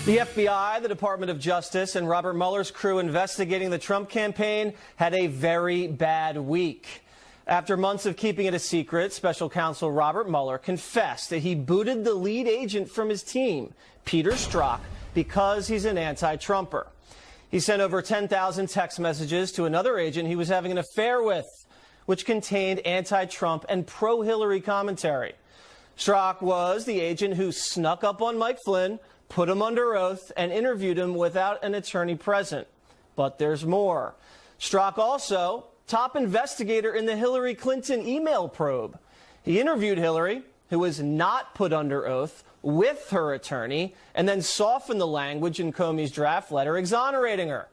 The FBI, the Department of Justice, and Robert Mueller's crew investigating the Trump campaign had a very bad week. After months of keeping it a secret, Special Counsel Robert Mueller confessed that he booted the lead agent from his team, Peter Strzok, because he's an anti-Trumper. He sent over 10,000 text messages to another agent he was having an affair with, which contained anti-Trump and pro-Hillary commentary. Strzok was the agent who snuck up on Mike Flynn, put him under oath, and interviewed him without an attorney present. But there's more. Strzok also top investigator in the Hillary Clinton email probe. He interviewed Hillary, who was not put under oath, with her attorney, and then softened the language in Comey's draft letter exonerating her,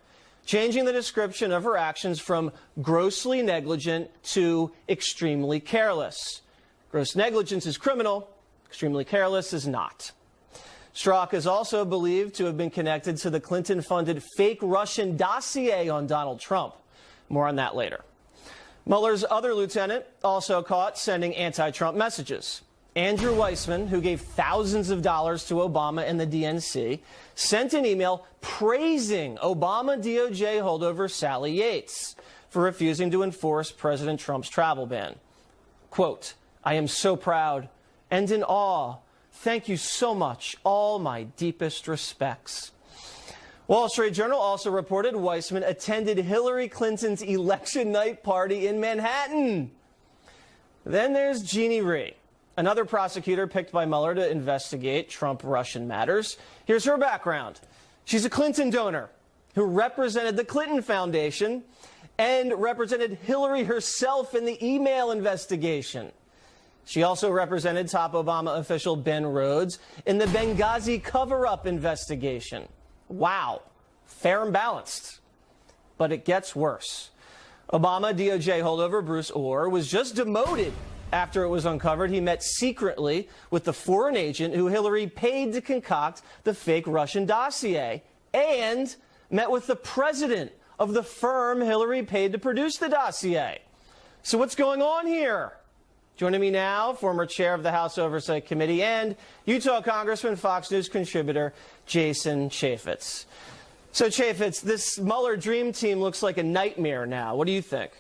changing the description of her actions from grossly negligent to extremely careless. Gross negligence is criminal, extremely careless is not. Strzok is also believed to have been connected to the Clinton-funded fake Russian dossier on Donald Trump. More on that later. Mueller's other lieutenant also caught sending anti-Trump messages. Andrew Weissman, who gave thousands of dollars to Obama and the DNC, sent an email praising Obama DOJ holdover Sally Yates for refusing to enforce President Trump's travel ban. Quote, "I am so proud and in awe. Thank you so much. All my deepest respects." Wall Street Journal also reported Weissman attended Hillary Clinton's election night party in Manhattan. Then there's Jeannie Rhee, another prosecutor picked by Mueller to investigate Trump-Russian matters. Here's her background. She's a Clinton donor who represented the Clinton Foundation and represented Hillary herself in the email investigation. She also represented top Obama official Ben Rhodes in the Benghazi cover-up investigation. Wow, fair and balanced. But it gets worse. Obama DOJ holdover Bruce Ohr was just demoted after it was uncovered he met secretly with the foreign agent who Hillary paid to concoct the fake Russian dossier, and met with the president of the firm Hillary paid to produce the dossier. So what's going on here? Joining me now, former chair of the House Oversight Committee and Utah Congressman, Fox News contributor Jason Chaffetz. So, Chaffetz, this Mueller dream team looks like a nightmare now. What do you think?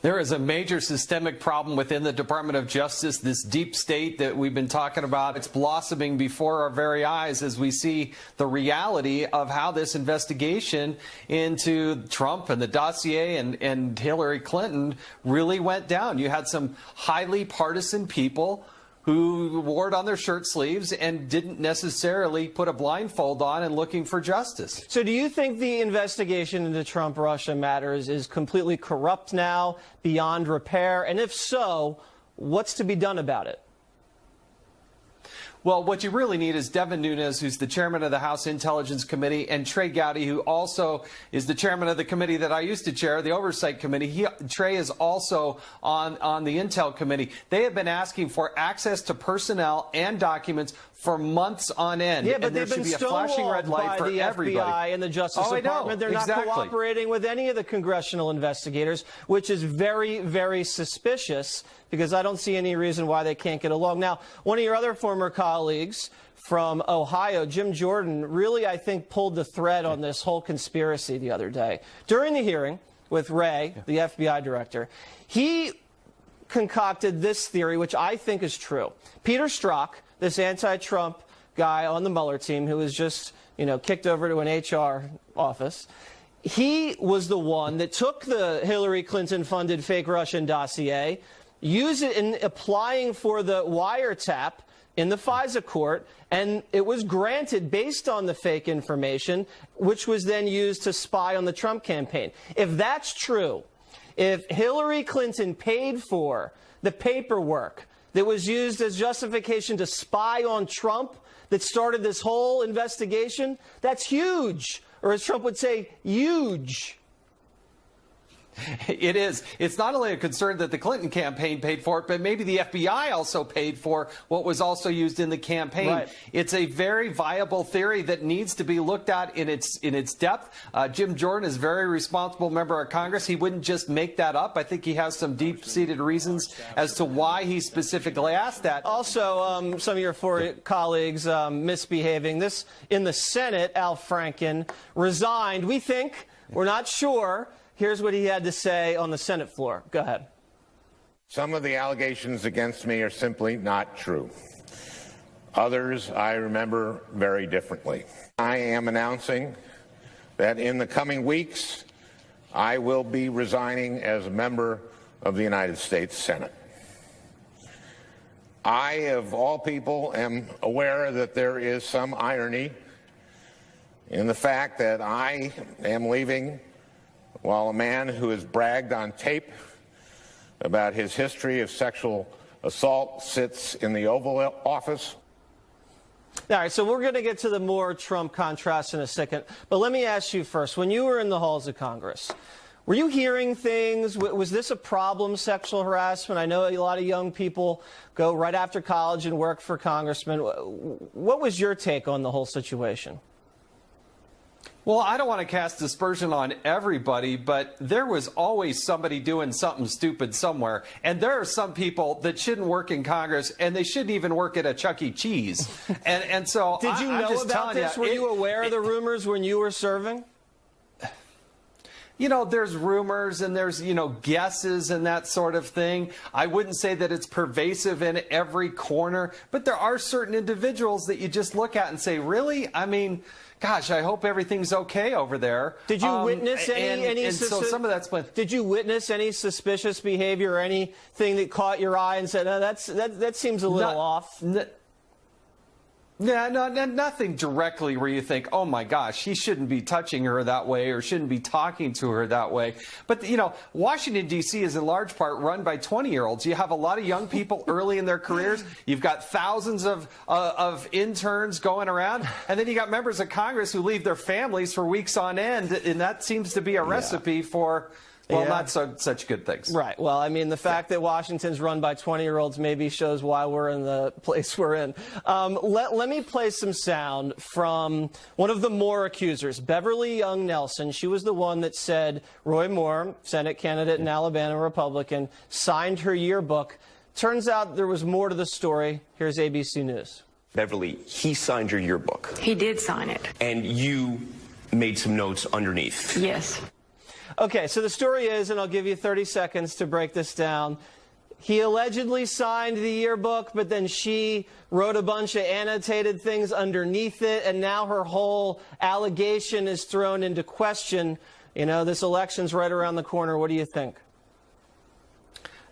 There is a major systemic problem within the Department of Justice, this deep state that we've been talking about. It's blossoming before our very eyes as we see the reality of how this investigation into Trump and the dossier and Hillary Clinton really went down. You had some highly partisan people who wore it on their shirt sleeves and didn't necessarily put a blindfold on and looking for justice. So do you think the investigation into Trump-Russia matters is completely corrupt now, beyond repair? And if so, what's to be done about it? Well, what you really need is Devin Nunes, who's the chairman of the House Intelligence Committee, and Trey Gowdy, who also is the chairman of the committee that I used to chair, the Oversight Committee. Trey is also on the Intel Committee. They have been asking for access to personnel and documents for months on end. Yeah, but and there they've been should be a flashing red light for the everybody. FBI and the Justice Department. They're not cooperating with any of the congressional investigators, which is very, very suspicious, because I don't see any reason why they can't get along. Now, one of your other former colleagues from Ohio, Jim Jordan, really, I think, pulled the thread on this whole conspiracy the other day. During the hearing with Wray, the FBI director, he concocted this theory, which I think is true. Peter Strzok, this anti-Trump guy on the Mueller team who was just, kicked over to an HR office, he was the one that took the Hillary Clinton-funded fake Russian dossier, used it in applying for the wiretap in the FISA court, and it was granted based on the fake information, which was then used to spy on the Trump campaign. If that's true, if Hillary Clinton paid for the paperwork that was used as justification to spy on Trump that started this whole investigation, that's huge. Or as Trump would say, huge. It is. It's not only a concern that the Clinton campaign paid for it, but maybe the FBI also paid for what was also used in the campaign. Right. It's a very viable theory that needs to be looked at in its depth. Jim Jordan is a very responsible member of Congress. He wouldn't just make that up. I think he has some deep-seated reasons as to why he specifically asked that. Also, some of your four colleagues misbehaving. This in the Senate, Al Franken resigned. We think, we're not sure. Here's what he had to say on the Senate floor. Go ahead. Some of the allegations against me are simply not true. Others I remember very differently. I am announcing that in the coming weeks, I will be resigning as a member of the United States Senate. I, of all people, am aware that there is some irony in the fact that I am leaving while a man who has bragged on tape about his history of sexual assault sits in the Oval Office. All right, so we're going to get to the more Trump contrast in a second. But let me ask you first, when you were in the halls of Congress, were you hearing things? Was this a problem, sexual harassment? I know a lot of young people go right after college and work for congressmen. What was your take on the whole situation? Well, I don't want to cast dispersion on everybody, but there was always somebody doing something stupid somewhere. And there are some people that shouldn't work in Congress, and they shouldn't even work at a Chuck E. Cheese. And so Did you know about this? Were you aware of the rumors when you were serving? You know, there's rumors and there's, guesses and that sort of thing. I wouldn't say that it's pervasive in every corner, but there are certain individuals that you just look at and say, really? I mean, gosh, I hope everything's okay over there. Did you witness so some of that's been... Did you witness any suspicious behavior or anything that caught your eye and said, oh, that seems a little off? Yeah, no, nothing directly where you think, oh my gosh, he shouldn't be touching her that way or shouldn't be talking to her that way. But, Washington, D.C. is in large part run by 20-year-olds. You have a lot of young people early in their careers. You've got thousands of interns going around. And then you got members of Congress who leave their families for weeks on end. And that seems to be a recipe for... Well, not such good things. Right. Well, I mean, the fact that Washington's run by 20-year-olds maybe shows why we're in the place we're in. Let me play some sound from one of the Moore accusers, Beverly Young Nelson. She was the one that said Roy Moore, Senate candidate in Alabama, Republican, signed her yearbook. Turns out there was more to the story. Here's ABC News. Beverly, he signed your yearbook. He did sign it. And you made some notes underneath. Yes. Okay, so the story is, and I'll give you 30 seconds to break this down, he allegedly signed the yearbook, but then she wrote a bunch of annotated things underneath it, and now her whole allegation is thrown into question. This election's right around the corner. What do you think?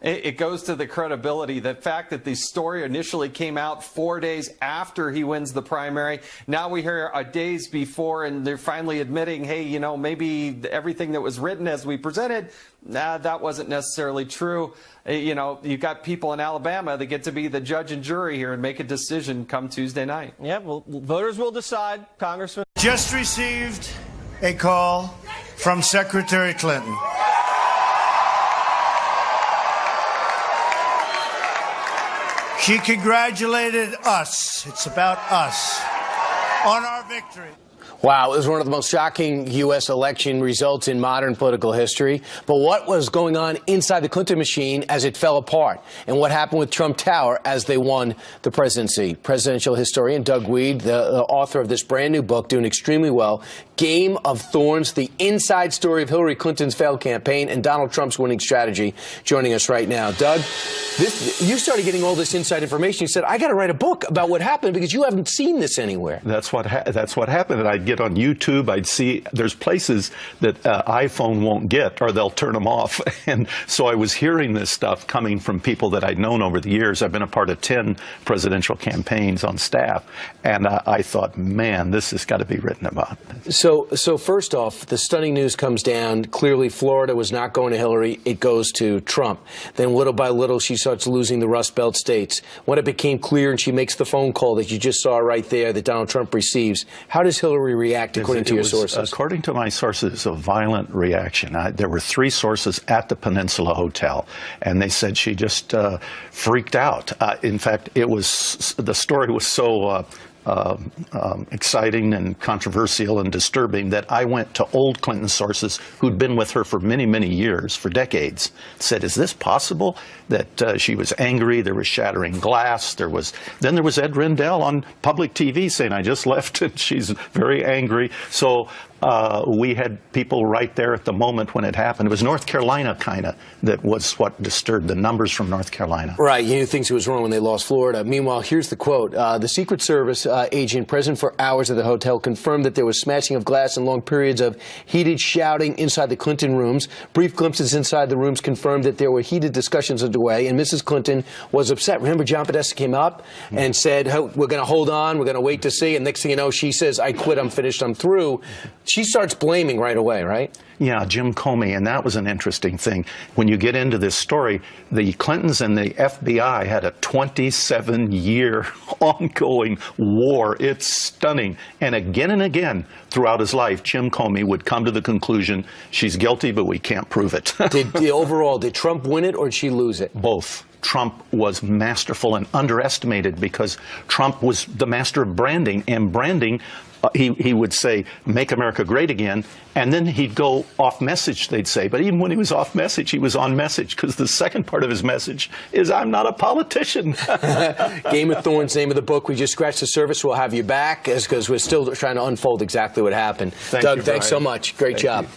It goes to the credibility. The fact that the story initially came out 4 days after he wins the primary. Now we hear days before, and they're finally admitting, hey, maybe everything that was written as we presented, that wasn't necessarily true. You've got people in Alabama that get to be the judge and jury here and make a decision come Tuesday night. Yeah, well, voters will decide, Congressman. Just received a call from Secretary Clinton. She congratulated us, it's about us, on our victory. Wow, it was one of the most shocking U.S. election results in modern political history. But what was going on inside the Clinton machine as it fell apart? And what happened with Trump Tower as they won the presidency? Presidential historian Doug Weed, the author of this brand new book, doing extremely well, Game of Thorns, the inside story of Hillary Clinton's failed campaign and Donald Trump's winning strategy, joining us right now. Doug, you started getting all this inside information. You said, I got to write a book about what happened because you haven't seen this anywhere. That's what happened. And I'd get on YouTube, I'd see there's places that iPhone won't get, or they'll turn them off. And so I was hearing this stuff coming from people that I'd known over the years. I've been a part of 10 presidential campaigns on staff. And I thought, man, this has got to be written about. So first off, the stunning news comes down. Clearly, Florida was not going to Hillary. It goes to Trump. Then little by little, she starts losing the Rust Belt states. When it became clear and she makes the phone call that you just saw right there that Donald Trump receives, how does Hillary we react, according to your sources? According to my sources, a violent reaction. There were 3 sources at the Peninsula Hotel, and they said she just freaked out. In fact, the story was so exciting and controversial and disturbing that I went to old Clinton sources who'd been with her for many, many years, for decades, said, is this possible? That she was angry, there was shattering glass, then there was Ed Rendell on public TV saying, I just left and she's very angry. So we had people right there at the moment when it happened. It was North Carolina kind of that was what disturbed the numbers from North Carolina. Right, you knew things was wrong when they lost Florida. Meanwhile, here's the quote. The Secret Service agent present for hours at the hotel confirmed that there was smashing of glass and long periods of heated shouting inside the Clinton rooms. Brief glimpses inside the rooms confirmed that there were heated discussions underway, and Mrs. Clinton was upset. Remember, John Podesta came up and said, hey, we're going to hold on, we're going to wait to see, and next thing you know, she says, I quit, I'm finished, I'm through. She starts blaming right away, right? Yeah, Jim Comey, and that was an interesting thing. When you get into this story, the Clintons and the FBI had a 27-year ongoing war. It's stunning. And again, throughout his life, Jim Comey would come to the conclusion, she's guilty, but we can't prove it. Did Trump win it or did she lose it? Both. Trump was masterful and underestimated because Trump was the master of branding, and branding, he would say, make America great again, and then he'd go off message, they'd say. But even when he was off message, he was on message, because the second part of his message is, I'm not a politician. Game of Thorns, name of the book. We just scratched the surface. We'll have you back because we're still trying to unfold exactly what happened. Doug, thanks so much. Great job.